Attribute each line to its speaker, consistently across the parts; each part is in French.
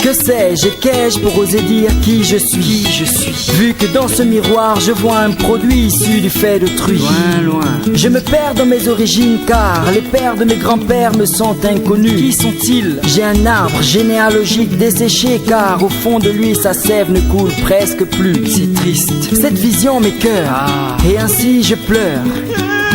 Speaker 1: Que sais-je et qu'ai-je pour oser dire qui je suis? Vu que dans ce miroir je vois un produit issu du fait d'autrui. Loin. Je me perds dans mes origines car les pères de mes grands-pères me sont inconnus. Qui sont-ils? J'ai un arbre généalogique desséché car au fond de lui sa sève ne coule presque plus. C'est triste. Cette vision m'écœure et ainsi je pleure.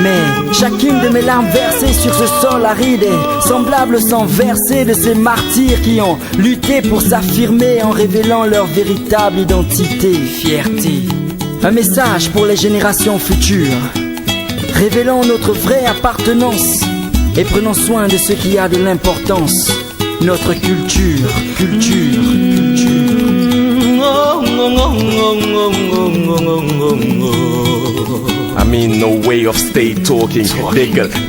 Speaker 1: Mais chacune de mes larmes versées sur ce sol aride est semblable au sang versé de ces martyrs qui ont lutté pour s'affirmer en révélant leur véritable identité. Fierté. Un message pour les générations futures. Révélons notre vraie appartenance et prenons soin de ce qui a de l'importance. Notre culture.
Speaker 2: I mean no way of stay talking.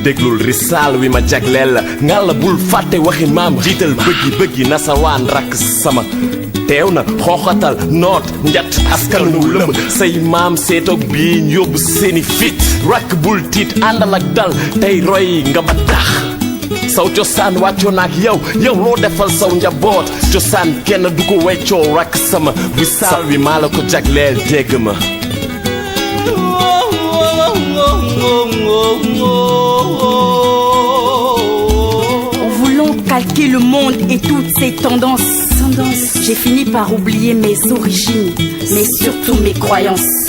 Speaker 2: Déglul risaal wi ma jagleel ngalla bul fàtte waxi maam jiital bëggi nasawaan rakk sama teew na xooxatal noot njat askan wu lëmb say maam seetoog bii yóbbu seeni fit rakk bul tiit àndal ak dal tey roy nga ba tax saw cosaan wàccoo na ak yow loo defal saw njaboot cosaan kenn du ko weccoo rakk sama risaal wi maa la ko jagleel dégg ma.
Speaker 3: En voulant calquer le monde et toutes ses tendances, j'ai fini par oublier mes origines, mais surtout mes croyances.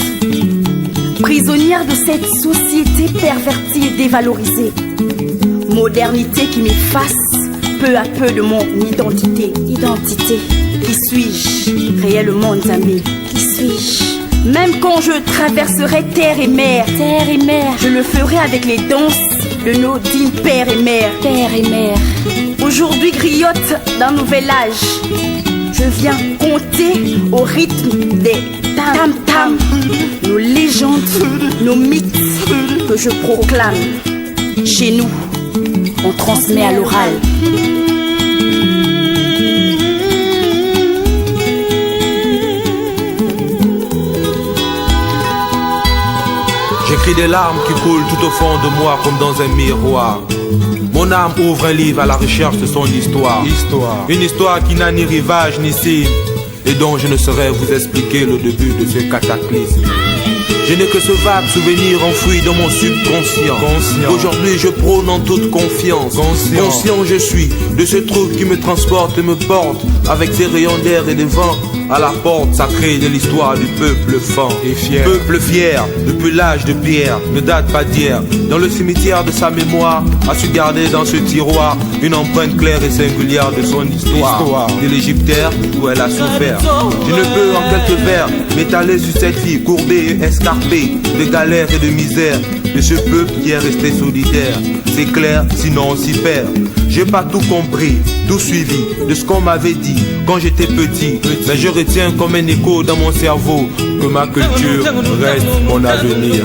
Speaker 3: Prisonnière de cette société pervertie et dévalorisée, modernité qui m'efface peu à peu de mon identité. Qui suis-je réellement, Nzambe? Qui suis-je? Même quand je traverserai terre et mer, je le ferai avec les danses de nos dignes pères et mères. Aujourd'hui griotte d'un nouvel âge, je viens compter au rythme des tam-tam, nos légendes, nos mythes que je proclame. Chez nous, on transmet à l'oral.
Speaker 4: J'écris des larmes qui coulent tout au fond de moi comme dans un miroir. Mon âme ouvre un livre à la recherche de son histoire. Une histoire qui n'a ni rivage ni cible et dont je ne saurais vous expliquer le début de ce cataclysme. Je n'ai que ce vague souvenir enfoui dans mon subconscient. Aujourd'hui je prône en toute confiance. Conscient je suis de ce truc qui me transporte et me porte avec ses rayons d'air et des vents à la porte sacrée de l'histoire du peuple fan et fier. Peuple fier, depuis l'âge de pierre, ne date pas d'hier. Dans le cimetière de sa mémoire, a su garder dans ce tiroir une empreinte claire et singulière de son histoire. De l'Égyptaire où elle a souffert. Je ne peux en quelques vers m'étaler sur cette vie courbée et escarpée de galères et de misère de ce peuple qui est resté solidaire. C'est clair, sinon on s'y perd. J'ai pas tout compris, tout suivi de ce qu'on m'avait dit quand j'étais petit. Mais je retiens comme un écho dans mon cerveau que ma culture reste mon avenir.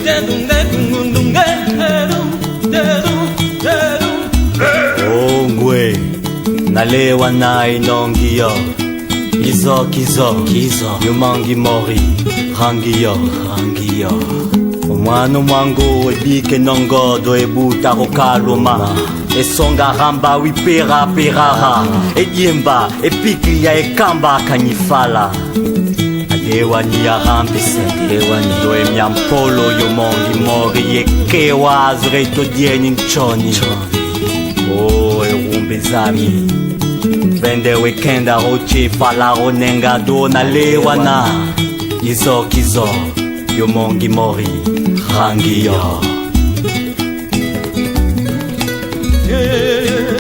Speaker 5: Ongwe, nalewa na inongiyo. Kizo, yumangi mori, rangiyo. Omwana mwangu ebike nongodo ebuta rokaluma. Esonga ramba wipera perara Ediemba epiklia ekamba kanyifala Adewani ya rambise Doe myampolo yomongi mori Yekewa azreto dieni nchoni Oh erumbe zami Vende wekenda roche fala ronenga dona lewana Kizo yomongi mori Rangiyo.
Speaker 6: Yeah.